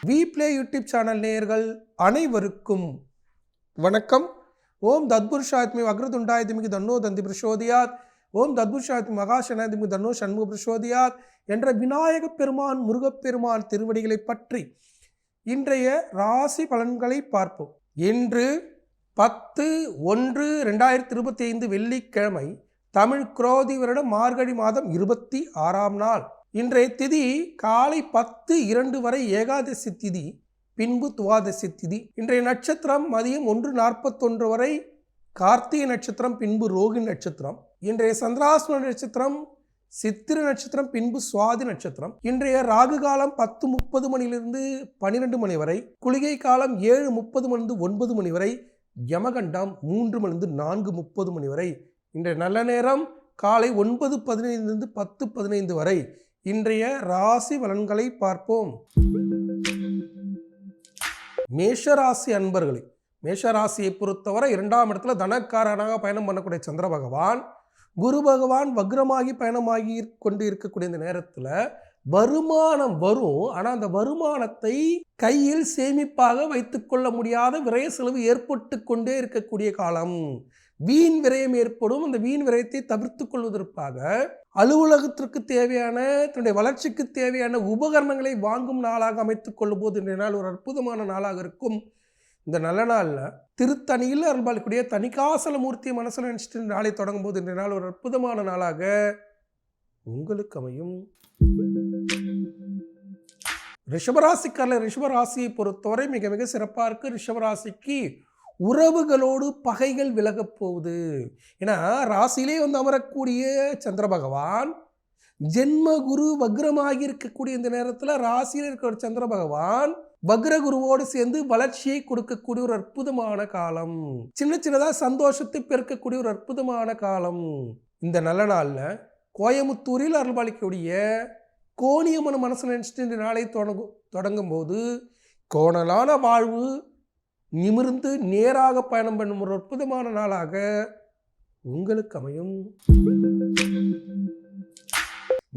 We play YouTube channel நேயர்கள் அனைவருக்கும் வணக்கம். ஓம் தத்புருஷாத்மி வக்ரதுண்டாய திமிகி தன்னோ தந்தி பிரசோதியாத், ஓம் தத்புருஷாத்மி மகாசனாய திமிகி தன்னோ சண்முக பிரசோதியாத் என்ற விநாயக பெருமான் முருகப்பெருமான் திருவடிகளை பற்றி இன்றைய ராசி பலன்களை பார்ப்போம். இன்று 10/1/2025 வெள்ளிக்கிழமை, தமிழ் குரோதி வருடம் மார்கழி மாதம் 26ஆம் நாள். இன்றைய திதி காலை 10:02 வரை ஏகாதசி திதி, பின்பு துவாதசி திதி. இன்றைய நட்சத்திரம் மதியம் 1:41 வரை கார்த்திகை நட்சத்திரம், பின்பு ரோகிணி நட்சத்திரம். இன்றைய சந்திராஷ்டம நட்சத்திரம் சித்திர நட்சத்திரம், பின்பு சுவாதி நட்சத்திரம். இன்றைய ராகு காலம் 10:30 மணியிலிருந்து 12 மணி வரை, குளிகை காலம் 7:30 மணிலிருந்து 9 மணி வரை, யமகண்டம் 3 மணிலிருந்து 4:30 மணி வரை. இன்றைய நல்ல நேரம் காலை 9:15 10:15 வரை. இன்றைய ராசி பலன்களை பார்ப்போம். மேஷராசி அன்பர்களே, மேஷராசியை பொறுத்தவரை 2ஆம் இடத்துல தனக்காரனாக பயணம் பண்ணக்கூடிய சந்திர பகவான், குரு பகவான் வக்ரமாகி பயணமாகி கொண்டு இருக்கக்கூடிய இந்த நேரத்தில் வருமானம் வரும். ஆனால் அந்த வருமானத்தை கையில் சேமிப்பாக வைத்துக்கொள்ள முடியாத விரய செலவு ஏற்பட்டு கொண்டே இருக்கக்கூடிய காலம். வீண் விரயம் ஏற்படும். அந்த வீண் விரயத்தை தவிர்த்து கொள்வதற்காக அலுவலகத்திற்கு தேவையான, தன்னுடைய வளர்ச்சிக்கு தேவையான உபகரணங்களை வாங்கும் நாளாக அமைத்துக் கொள்ளும் போது இன்றைய நாள் ஒரு அற்புதமான நாளாக இருக்கும். இந்த நல்ல நாளில் திருத்தணியில் அருள்பாலிக்கூடிய தணிகாசல மூர்த்தியை மனசில் நினைச்சிட்டு நாளை தொடங்கும் போது இன்றைய நாள் ஒரு அற்புதமான நாளாக உங்களுக்கு அமையும். ரிஷபராசிக்காரர், ரிஷபராசியை பொறுத்தவரை மிக மிக சிறப்பாக இருக்கு. ரிஷபராசிக்கு உறவுகளோடு பகைகள் விலகப் போகுது. ஏன்னா ராசியிலே அமரக்கூடிய சந்திர பகவான் ஜென்ம குரு வக்ரமாகி இருக்கக்கூடிய இந்த நேரத்தில் ராசியில் இருக்கிற சந்திர பகவான் வக்ர குருவோடு சேர்ந்து வளர்ச்சியை கொடுக்கக்கூடிய ஒரு அற்புதமான காலம். சின்ன சின்னதாக சந்தோஷத்தை பெருக்கக்கூடிய ஒரு அற்புதமான காலம். இந்த நல்ல நாளில் கோயமுத்தூரில் அருள்பாலிக்கக்கூடிய கோணியம்மன் மனசு நினைச்சிட்டு இந்த நாளை தொடங்கும் போது கோணலான வாழ்வு, நிமிர்ந்து நேராக பயணம் பண்ணும் ஒரு அற்புதமான நாளாக உங்களுக்கு அமையும்.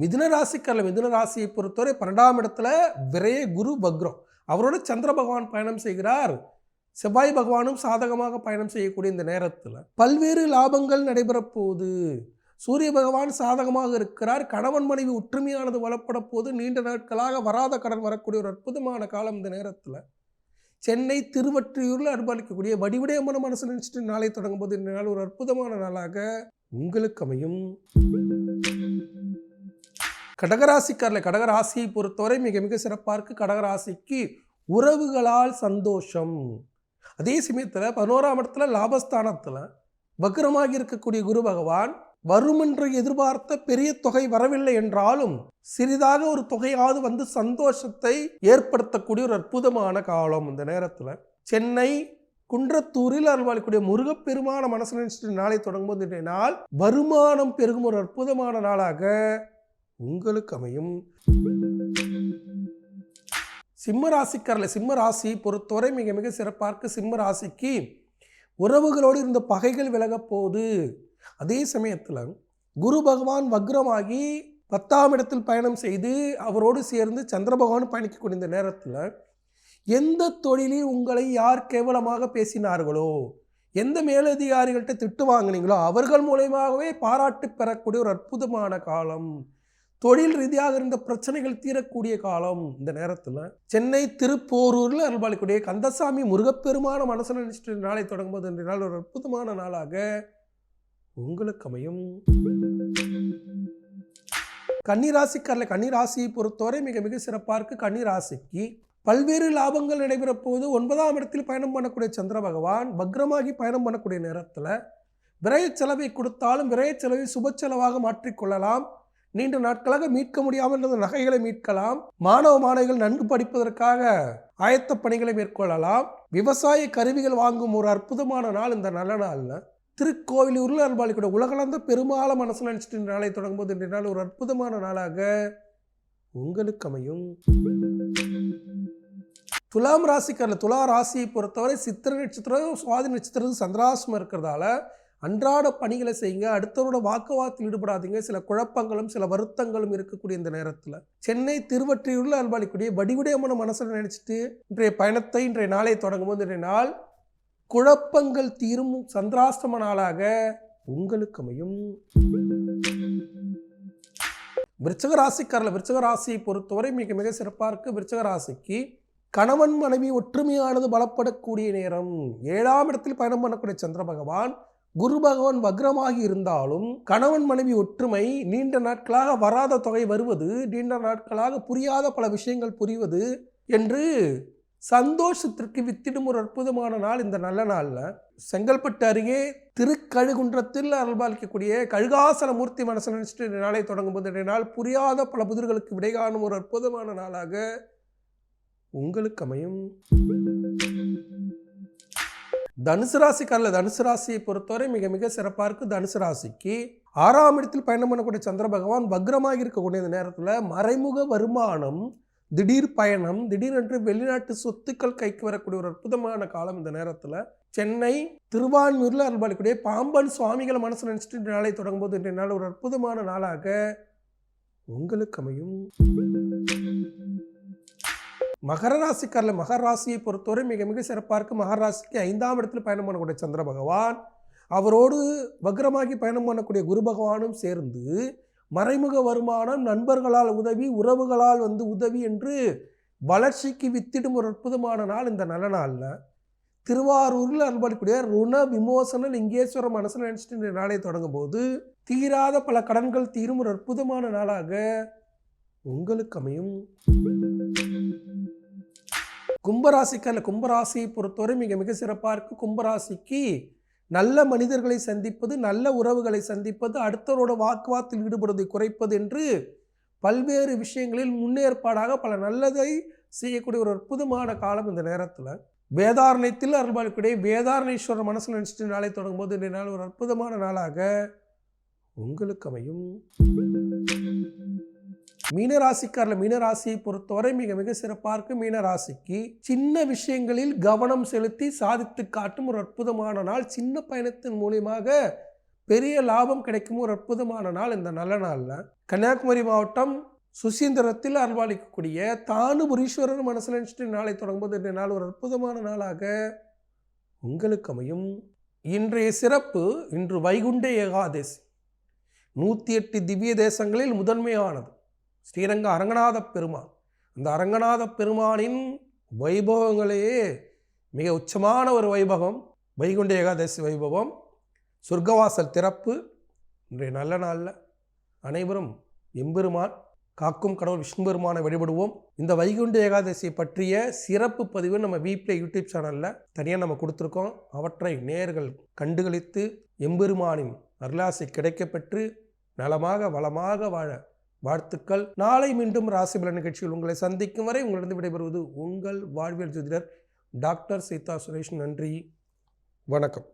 மிதுன ராசிக்காரர், மிதுன ராசியை பொறுத்தவரை 12ஆம் இடத்துல விரய குரு வக்ரம், அவரோட சந்திர பகவான் பயணம் செய்கிறார். செவ்வாய் பகவானும் சாதகமாக பயணம் செய்யக்கூடிய இந்த நேரத்தில் பல்வேறு லாபங்கள் நடைபெறப் போகுது. சூரிய பகவான் சாதகமாக இருக்கிறார். கணவன் மனைவி ஒற்றுமையானது வளப்பட போது நீண்ட நாட்களாக வராத கடன் வரக்கூடிய ஒரு அற்புதமான காலம். இந்த நேரத்தில் சென்னை திருவற்றியூரில் அனுபவிக்கக்கூடிய வடிவடையமான மனசு நினைச்சிட்டு நாளை தொடங்கும் போது இந்த நாள் ஒரு அற்புதமான நாளாக உங்களுக்கு அமையும். கடகராசிக்காரில், கடகராசியை பொறுத்தவரை மிக மிக சிறப்பாக இருக்கு. கடகராசிக்கு உறவுகளால் சந்தோஷம். அதே சமயத்தில் 11ஆம் இடத்துல லாபஸ்தானத்தில் வக்ரமாகி இருக்கக்கூடிய குரு பகவான் வரும் என்று எதிர்பார்த்த பெரிய தொகை வரவில்லை என்றாலும் சிறிதாக ஒரு தொகையாவது வந்து சந்தோஷத்தை ஏற்படுத்தக்கூடிய ஒரு அற்புதமான காலம். இந்த நேரத்தில் சென்னை குன்றத்தூரில் அருள்வாளிக்கூடிய முருகப்பெருமான மனசு நினைச்சிட்டு நாளை தொடங்கும்போது இன்றைய நாள் வருமானம் பெருகும் ஒரு அற்புதமான நாளாக உங்களுக்கு அமையும். சிம்ம ராசிக்காரர்கள், சிம்ம ராசியை பொறுத்தவரை மிக மிக சிறப்பாக இருக்கு. சிம்ம ராசிக்கு உறவுகளோடு இருந்த பகைகள் விலகப் போகுது. அதே சமயத்தில் குரு பகவான் வக்ரமாகி 10ஆம் இடத்தில் பயணம் செய்து அவரோடு சேர்ந்து சந்திர பகவான் பயணிக்கக்கூடிய இந்த நேரத்தில் எந்த தொழிலில் உங்களை யார் கேவலமாக பேசினார்களோ, எந்த மேலதிகாரிகள்கிட்ட திட்டு வாங்கினீங்களோ அவர்கள் மூலமாகவே பாராட்டு பெறக்கூடிய ஒரு அற்புதமான காலம். தொழில் ரீதியாக இருந்த பிரச்சனைகள் தீரக்கூடிய காலம். இந்த நேரத்தில் சென்னை திருப்போரூரில் அருள்பாலிக்கூடிய கந்தசாமி முருகப்பெருமான மனசில் நினைச்சிட்டு நாளை தொடங்கும்போது இன்றைய நாள் ஒரு அற்புதமான நாளாக உங்களுக்கு அமையும். கன்னிராசிக்காரர்கள், கன்னிராசியை பொறுத்தவரை மிக மிக சிறப்பாக இருக்கு. கன்னிராசிக்கு பல்வேறு லாபங்கள் நடைபெற போது 9ஆம் இடத்தில் பயணம் பண்ணக்கூடிய சந்திர பகவான் வக்ரமாகி பயணம் பண்ணக்கூடிய நேரத்தில் விரய செலவை கொடுத்தாலும் விரய செலவை சுப செலவாக மாற்றிக்கொள்ளலாம். நீண்ட நாட்களாக மீட்க முடியாமல் இருந்த நகைகளை மீட்கலாம். மாணவ மாணவிகள் நன்கு படிப்பதற்காக ஆயத்த பணிகளை மேற்கொள்ளலாம். விவசாய கருவிகள் வாங்கும் ஒரு அற்புதமான நாள். இந்த நல்ல நாளில் திருக்கோவிலூரில் அருள்பாலிக்கூட உலகளந்த பெருமாள மனசில் நினைச்சிட்டு நாளை தொடங்கும் போது இன்றைய நாள் ஒரு அற்புதமான நாளாக உங்களுக்கு அமையும். துலாம் ராசிக்காரர், துலா ராசியை பொறுத்தவரை சித்திரை நட்சத்திரம் சுவாதி நட்சத்திரம் சந்திராஷ்டமம் இருக்கிறதால அன்றாட பணிகளை செய்யுங்க. அடுத்தவரோட வாக்குவாதத்தில் ஈடுபடாதீங்க. சில குழப்பங்களும் சில வருத்தங்களும் இருக்கக்கூடிய இந்த நேரத்தில் சென்னை திருவொற்றியூரில் அல்பாலிக்கூடிய வடிவுடையமான மனசில் நினைச்சிட்டு இன்றைய பயணத்தை இன்றைய நாளை தொடங்கும் போது இன்றைய நாள் குழப்பங்கள் தீரும் சந்திராஷ்டம நாளாக உங்களுக்கு அமையும். விருச்சிக ராசிக்காரர்கள் விருச்சிக ராசியை பொறுத்தவரை மிக மிக சிறப்பாக இருக்கு. விருச்சிக ராசிக்கு கணவன் மனைவி ஒற்றுமையானது பலப்படக்கூடிய நேரம். 7ஆம் இடத்தில் பயணம் பண்ணக்கூடிய சந்திர பகவான் குரு பகவான் வக்ரமாகி இருந்தாலும் கணவன் மனைவி ஒற்றுமை, நீண்ட நாட்களாக வராத தொகை வருவது, நீண்ட நாட்களாக புரியாத பல விஷயங்கள் புரிவது என்று சந்தோஷத்திற்கு வித்திடும் ஒரு அற்புதமான நாள் இந்த நல்ல நாளில். செங்கல்பட்டு அருகே திருக்கழுகுன்றத்தில் அருள்பாலிக்கக்கூடிய கழுகாசன மூர்த்தி மனசு நினைச்சிட்டு நாளை தொடங்கும் போது நாள் புரியாத பல புதிர்களுக்கு விடை காணும் ஒரு அற்புதமான நாளாக உங்களுக்கு அமையும். தனுசு ராசிக்காரர்கள் தனுசு ராசியை பொறுத்தவரை மிக மிக சிறப்பாக இருக்குது. தனுசு ராசிக்கு 6ஆம் இடத்தில் பயணம் பண்ணக்கூடிய சந்திர பகவான் வக்ரமாக இருக்கக்கூடிய இந்த நேரத்தில் மறைமுக வருமானம், திடீர் பயணம், திடீரென்று வெளிநாட்டு சொத்துக்கள் கைக்கு வரக்கூடிய ஒரு அற்புதமான காலம் இந்த நேரத்தில். சென்னை திருவான்மியூரில் அருள்பாலிக்கூடிய பாம்பன் சுவாமிகளை மனசு நினச்சிட்டு நாளை தொடங்கும் போது இன்றைய நாள் ஒரு அற்புதமான நாளாக உங்களுக்கு அமையும். மகர ராசிக்காரர்கள் மகர ராசியை பொறுத்தவரை மிக மிக சிறப்பாக இருக்குது. மகர ராசிக்கு 5ஆம் இடத்தில் பயணம் பண்ணக்கூடிய சந்திர பகவான் அவரோடு வக்ரமாகி பயணம் பண்ணக்கூடிய குரு பகவானும் சேர்ந்து மறைமுக வருமானம், நண்பர்களால் உதவி, உறவுகளால் உதவி என்று வளர்ச்சிக்கு வித்திடும் ஒரு அற்புதமான நாள் இந்த நல்ல நாளில். திருவாரூரில் அன்பளிக்கூடிய ருண விமோசன லிங்கேஸ்வர மனசில் நினைச்சிட்டு இந்த நாளை தொடங்கும் போது தீராத பல கடன்கள் தீரும் ஒரு அற்புதமான நாளாக உங்களுக்கு அமையும். கும்பராசிக்கான கும்பராசியை பொறுத்தவரை மிக மிக சிறப்பாக இருக்கு. கும்பராசிக்கு நல்ல மனிதர்களை சந்திப்பது, நல்ல உறவுகளை சந்திப்பது, அடுத்தவரோட வாக்குவாதத்தில் ஈடுபடுவதை குறைப்பது என்று பல்வேறு விஷயங்களில் முன்னேற்பாடாக பல நல்லதை செய்யக்கூடிய ஒரு அற்புதமான காலம் இந்த நேரத்தில். வேதாரண்யத்தில் அருள்பாலிக்கூடிய வேதாரணேஸ்வரர் மனசில் நினைச்சிட்டு நாளை தொடங்கும் போது இந்த நாள் ஒரு அற்புதமான நாளாக உங்களுக்கு அமையும். மீனராசிக்காரர்கள் மீனராசியை பொறுத்தவரை மிக மிக சிறப்பாக இருக்கு. மீனராசிக்கு சின்ன விஷயங்களில் கவனம் செலுத்தி சாதித்து காட்டும் ஒரு அற்புதமான நாள். சின்ன பயணத்தின் மூலியமாக பெரிய லாபம் கிடைக்கும் ஒரு அற்புதமான நாள் இந்த நல்ல நாளில். கன்னியாகுமரி மாவட்டம் சுசீந்திரத்தில் அருள்பாலிக்கக்கூடிய தானுபுரீஸ்வரர் மனசில் நினைச்சிட்டு நாளை தொடங்கும்போது இந்த நாள் ஒரு அற்புதமான நாளாக உங்களுக்கு அமையும். இன்றைய சிறப்பு, இன்று வைகுண்ட ஏகாதசி. 108 திவ்ய தேசங்களில் முதன்மையானது ஸ்ரீரங்க அரங்கநாத பெருமான். அந்த அரங்கநாத பெருமானின் வைபவங்களையே மிக உச்சமான ஒரு வைபவம் வைகுண்ட ஏகாதசி வைபவம். சொர்க்கவாசல் திறப்பு இன்றைய நல்ல நாளில் அனைவரும் எம்பெருமான் காக்கும் கடவுள் விஷ்ணு பெருமானை வழிபடுவோம். இந்த வைகுண்ட ஏகாதசியை பற்றிய சிறப்பு பதிவு நம்ம வீப்ளே யூடியூப் சேனலில் தனியாக நம்ம கொடுத்துருக்கோம். அவற்றை நேயர்கள் கண்டுகளித்து எம்பெருமானின் அருளாசி கிடைக்கப்பெற்று நலமாக வளமாக வாழ வாழ்த்துக்கள். நாளை மீண்டும் ராசிபலன் நிகழ்ச்சியில் உங்களை சந்திக்கும் வரை உங்களிடம் விடைபெறுவது உங்கள் வாழ்வியல் ஜோதிடர் டாக்டர் சீதா சுரேஷ். நன்றி, வணக்கம்.